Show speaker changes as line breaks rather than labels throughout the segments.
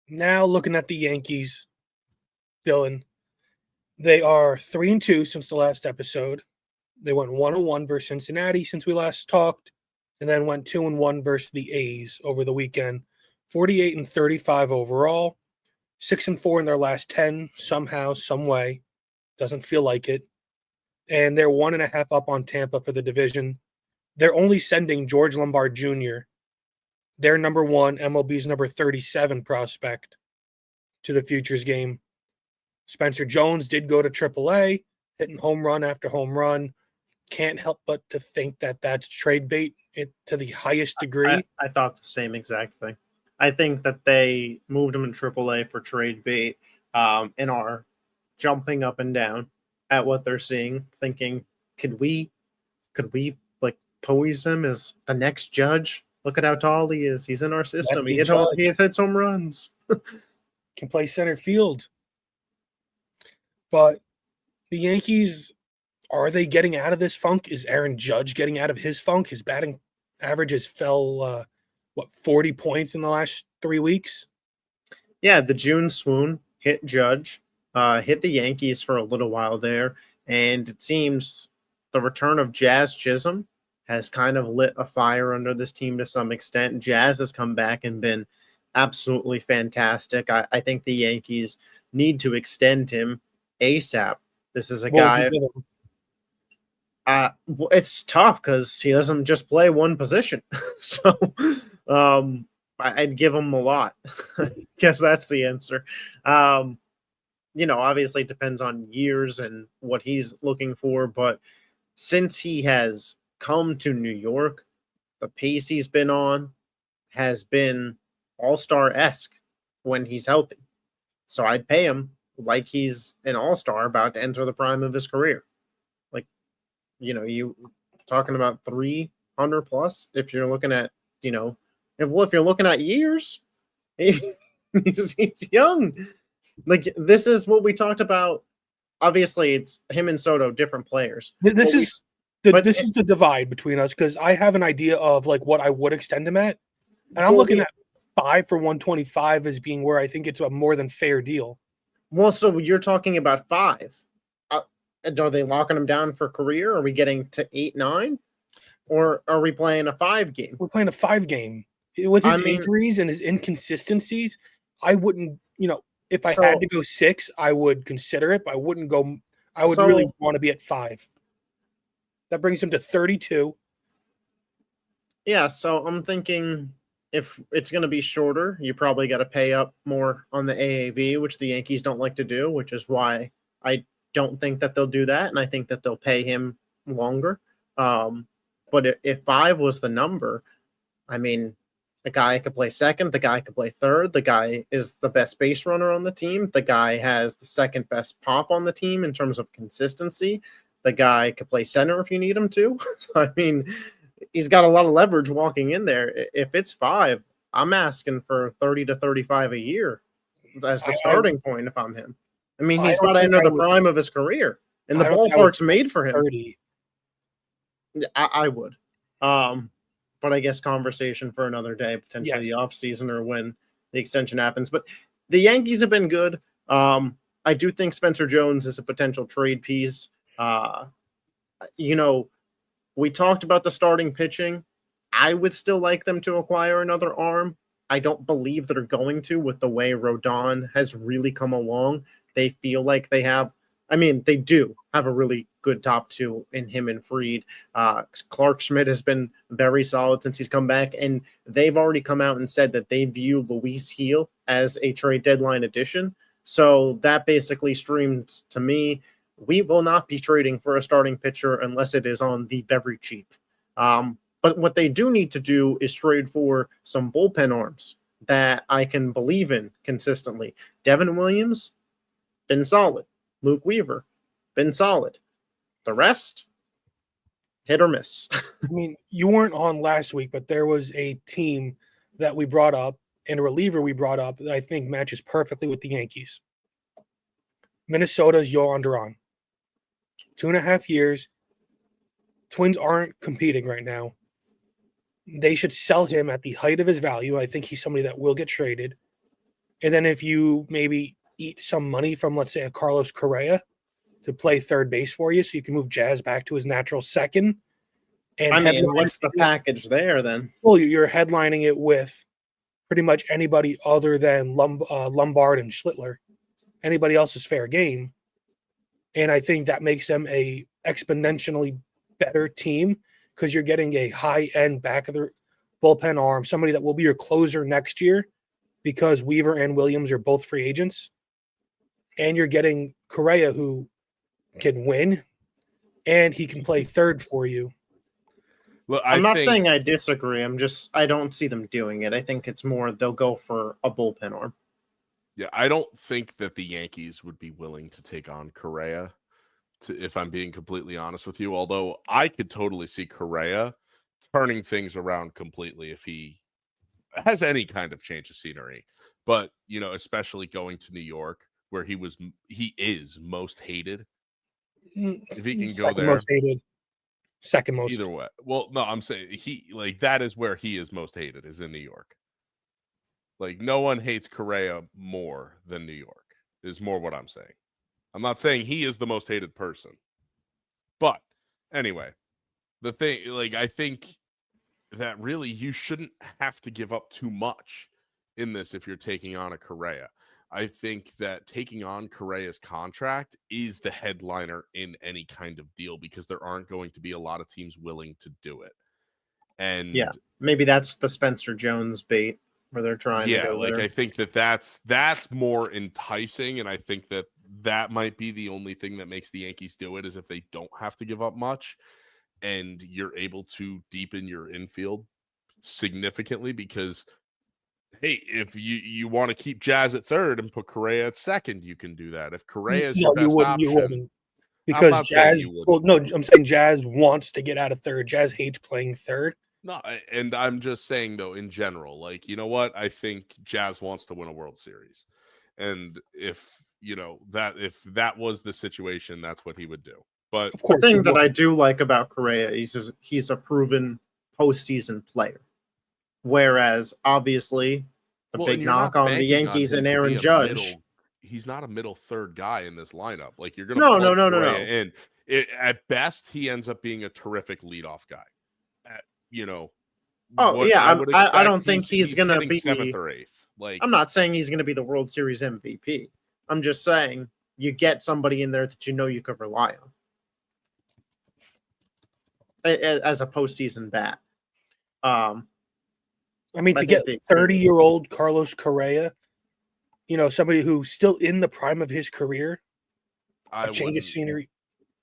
Now looking at the Yankees, Dylan, they are 3-2 since the last episode. They went 1-1 versus Cincinnati since we last talked, and then went 2-1 versus the A's over the weekend. 48-35 overall, 6-4 in their last 10, somehow, some way. Doesn't feel like it. And they're 1.5 up on Tampa for the division. They're only sending George Lombard Jr., their number one, MLB's number 37 prospect, to the Futures game. Spencer Jones did go to AAA, hitting home run after home run. Can't help but to think that that's trade bait to the highest degree.
I thought the same exact thing. I think that they moved him in AAA for trade bait, and are jumping up and down at what they're seeing, thinking, could we like pose him as the next Judge? Look at how tall he is. He's in our system. He hits home runs.
Can play center field. But the Yankees, are they getting out of this funk? Is Aaron Judge getting out of his funk? His batting averages fell, 40 points in the last 3 weeks?
Yeah, the June swoon hit Judge, hit the Yankees for a little while there, and it seems the return of Jazz Chisholm has kind of lit a fire under this team to some extent. Jazz has come back and been absolutely fantastic. I think the Yankees need to extend him ASAP. This is a guy. It's tough because he doesn't just play one position. So I'd give him a lot. Guess that's the answer. Obviously it depends on years and what he's looking for, but since he has come to New York, the pace he's been on has been all-star-esque when he's healthy. So I'd pay him like he's an all-star about to enter the prime of his career. You talking about 300 plus if you're looking at, if you're looking at years, he's young. Like, this is what we talked about. Obviously, it's him and Soto, different players.
This is the divide between us, because I have an idea of like what I would extend him at, and I'm looking at 5 for 125 as being where I think it's a more than fair deal.
Well, so you're talking about 5. Are they locking him down for career? Are we getting to 8, 9? Or are we playing a 5 game?
We're playing a 5 game. With his injuries and his inconsistencies, I wouldn't, if I had to go 6, I would consider it, but I wouldn't go. I would really want to be at 5. That brings him to 32.
Yeah, so I'm thinking if it's going to be shorter, you probably got to pay up more on the AAV, which the Yankees don't like to do, which is why I don't think that they'll do that, and I think that they'll pay him longer. But if 5 was the number, I mean, the guy could play second, the guy could play third, the guy is the best base runner on the team, the guy has the second best pop on the team in terms of consistency, the guy could play center if you need him to. I mean, he's got a lot of leverage walking in there. If it's 5, I'm asking for 30 to 35 a year as the starting point if I'm him. I mean, he's about to enter the prime of his career, and the ballpark's made for him.
30.
I would. But I guess conversation for another day, potentially the offseason or when the extension happens. But the Yankees have been good. I do think Spencer Jones is a potential trade piece. We talked about the starting pitching. I would still like them to acquire another arm. I don't believe they're going to, with the way Rodon has really come along. They feel like they have, they do have a really good top 2 in him and Fried. Clark Schmidt has been very solid since he's come back, and they've already come out and said that they view Luis Gil as a trade deadline addition. So that basically streamed to me, we will not be trading for a starting pitcher unless it is on the very cheap. But what they do need to do is trade for some bullpen arms that I can believe in consistently. Devin Williams, been solid. Luke Weaver, been solid. The rest, hit or miss.
You weren't on last week, but there was a team that we brought up and a reliever we brought up that I think matches perfectly with the Yankees. Minnesota's Yohan Duran. 2.5 years. Twins aren't competing right now. They should sell him at the height of his value. I think he's somebody that will get traded. And then if you maybe eat some money from, let's say, a Carlos Correa to play third base for you, so you can move Jazz back to his natural second. And
I mean, what's the package there then?
well, you're headlining it with pretty much anybody other than Lombard and Schlittler. Anybody else is fair game. And I think that makes them a exponentially better team because you're getting a high-end back of the bullpen arm, somebody that will be your closer next year because Weaver and Williams are both free agents. And you're getting Correa, who can win, and he can play third for you.
Well,
I'm not saying I disagree. I don't see them doing it. I think it's more they'll go for a bullpen arm.
Yeah, I don't think that the Yankees would be willing to take on Correa, if I'm being completely honest with you. Although I could totally see Correa turning things around completely if he has any kind of change of scenery. But, especially going to New York, where he is most hated. If he can go there.
Most hated. Second most.
Either way. Well, no, I'm saying that is where he is most hated, is in New York. Like, no one hates Correa more than New York, is more what I'm saying. I'm not saying he is the most hated person. But anyway, the thing, I think that really you shouldn't have to give up too much in this if you're taking on a Correa. I think that taking on Correa's contract is the headliner in any kind of deal because there aren't going to be a lot of teams willing to do it. And
yeah, maybe that's the Spencer Jones bait where they're trying to go there.
I think that's more enticing, and I think that might be the only thing that makes the Yankees do it is if they don't have to give up much and you're able to deepen your infield significantly because hey, if you want to keep Jazz at third and put Correa at second, you can do that. If Correa is your best option,
you wouldn't. Because
I'm not
Jazz,
saying you would.
well, no, I'm saying Jazz wants to get out of third. Jazz hates playing third.
No, and I'm just saying though, in general, you know what? I think Jazz wants to win a World Series, and if that was the situation, that's what he would do. But
of course,
the thing that I do like about Correa is he's a proven postseason player. Whereas, obviously, the big knock on the Yankees and Aaron Judge.
He's not a middle third guy in this lineup. Like, you're going
to
plug Correa in. At best, he ends up being a terrific leadoff guy.
I don't think he's going to be
7th or 8th.
I'm not saying he's going to be the World Series MVP. I'm just saying you get somebody in there that you could rely on as a postseason bat.
I mean, to get 30-year-old Carlos Correa, somebody who's still in the prime of his career, a change of scenery.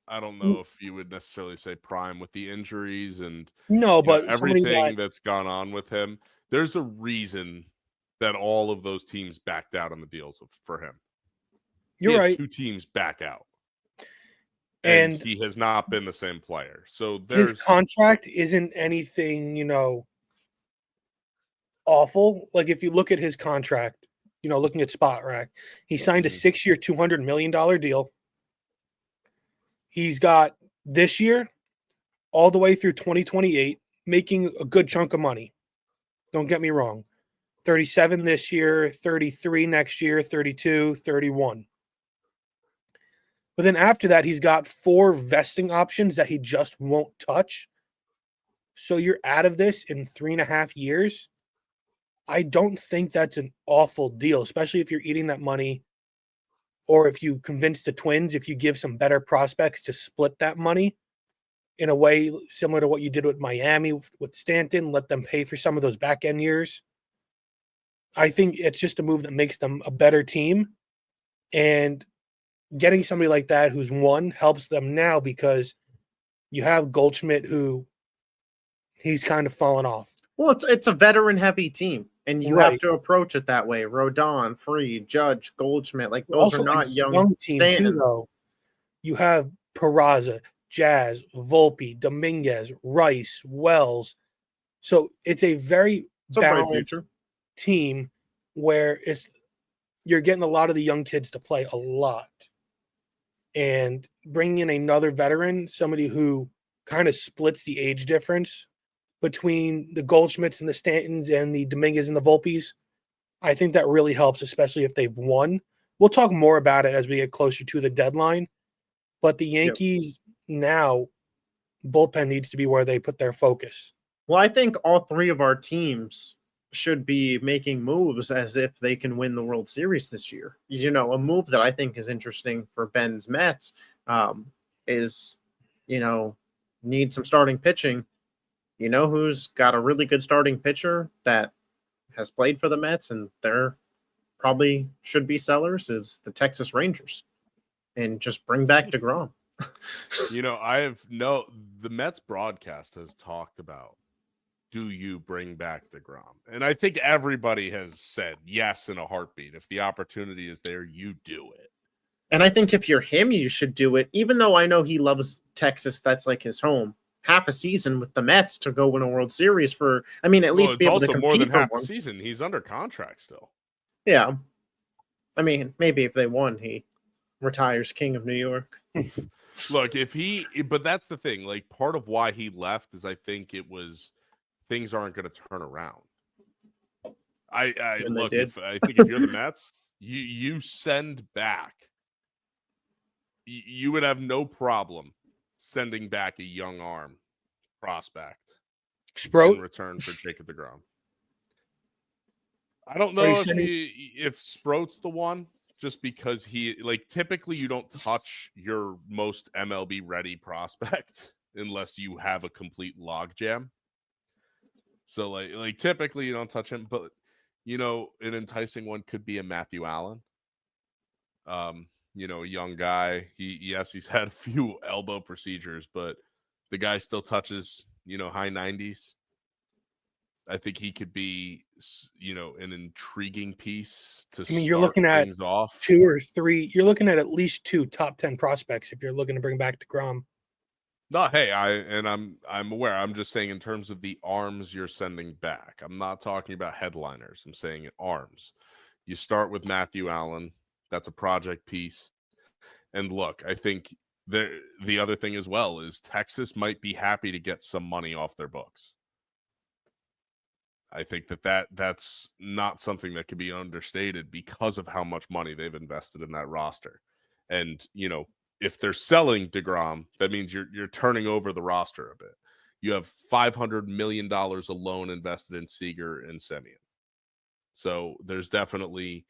I don't know if you would necessarily say prime with the injuries and
but
everything that's gone on with him. There's a reason that all of those teams backed out on the deals for him.
You're right.
2 teams back out. And he has not been the same player. So his
contract isn't anything, awful. Like, if you look at his contract, looking at Spot Rack, he signed a 6-year, $200 million deal. He's got this year all the way through 2028, making a good chunk of money. Don't get me wrong. 37 this year, 33 next year, 32, 31. But then after that, he's got 4 vesting options that he just won't touch. So you're out of this in 3.5 years. I don't think that's an awful deal, especially if you're eating that money or if you convince the Twins, if you give some better prospects to split that money in a way similar to what you did with Miami with Stanton, let them pay for some of those back end years. I think it's just a move that makes them a better team. And getting somebody like that who's won helps them now because you have Goldschmidt who he's kind of fallen off.
Well, it's a veteran-heavy team, and you have to approach it that way. Rodon, Fried, Judge, Goldschmidt, those are not young
team too, though. You have Peraza, Jazz, Volpe, Dominguez, Rice, Wells. So it's a very balanced team where you're getting a lot of the young kids to play a lot. And bringing in another veteran, somebody who kind of splits the age difference between the Goldschmidts and the Stantons and the Dominguez and the Volpes, I think that really helps, especially if they've won. We'll talk more about it as we get closer to the deadline. But the Yankees now, bullpen needs to be where they put their focus.
Well, I think all three of our teams should be making moves as if they can win the World Series this year. You know, a move that I think is interesting for Ben's Mets is, you know, need some starting pitching. You know who's got a really good starting pitcher that has played for the Mets and they're probably should be sellers is the Texas Rangers, and just bring back DeGrom.
You know, the Mets broadcast has talked about, do you bring back DeGrom? And I think everybody has said yes in a heartbeat. If the opportunity is there, you do it.
And I think if you're him, you should do it, even though I know he loves Texas. That's like his home. Half a season with the Mets to go win a World Series for, I mean, at least be able to compete
more than
for
half
one.
a season. He's under contract still.
Yeah. I mean, maybe if they won, he retires King of New York.
Look, but that's the thing. Like, part of why he left is I think it was things aren't going to turn around. I think if you're the Mets, you send back. You would have no problem sending back a young arm prospect in return for Jacob deGrom. I don't know if Sproat's the one, just because typically you don't touch your most MLB ready prospect unless you have a complete logjam. So like typically you don't touch him, but you know, an enticing one could be a Matthew Allen. You know, a young guy. He's had a few elbow procedures, but the guy still touches, you know, high 90s. I think he could be, you know, an intriguing piece to
you're looking at
things off.
2 or 3. You're looking at least 2 top 10 prospects if you're looking to bring back DeGrom.
No, hey, I'm aware. I'm just saying in terms of the arms you're sending back. I'm not talking about headliners. I'm saying arms. You start with Matthew Allen. That's a project piece. And look, I think the other thing as well is Texas might be happy to get some money off their books. I think that's not something that could be understated because of how much money they've invested in that roster. And, you know, if they're selling DeGrom, that means you're turning over the roster a bit. You have $500 million alone invested in Seager and Semien. So there's definitely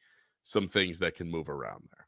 some things that can move around there.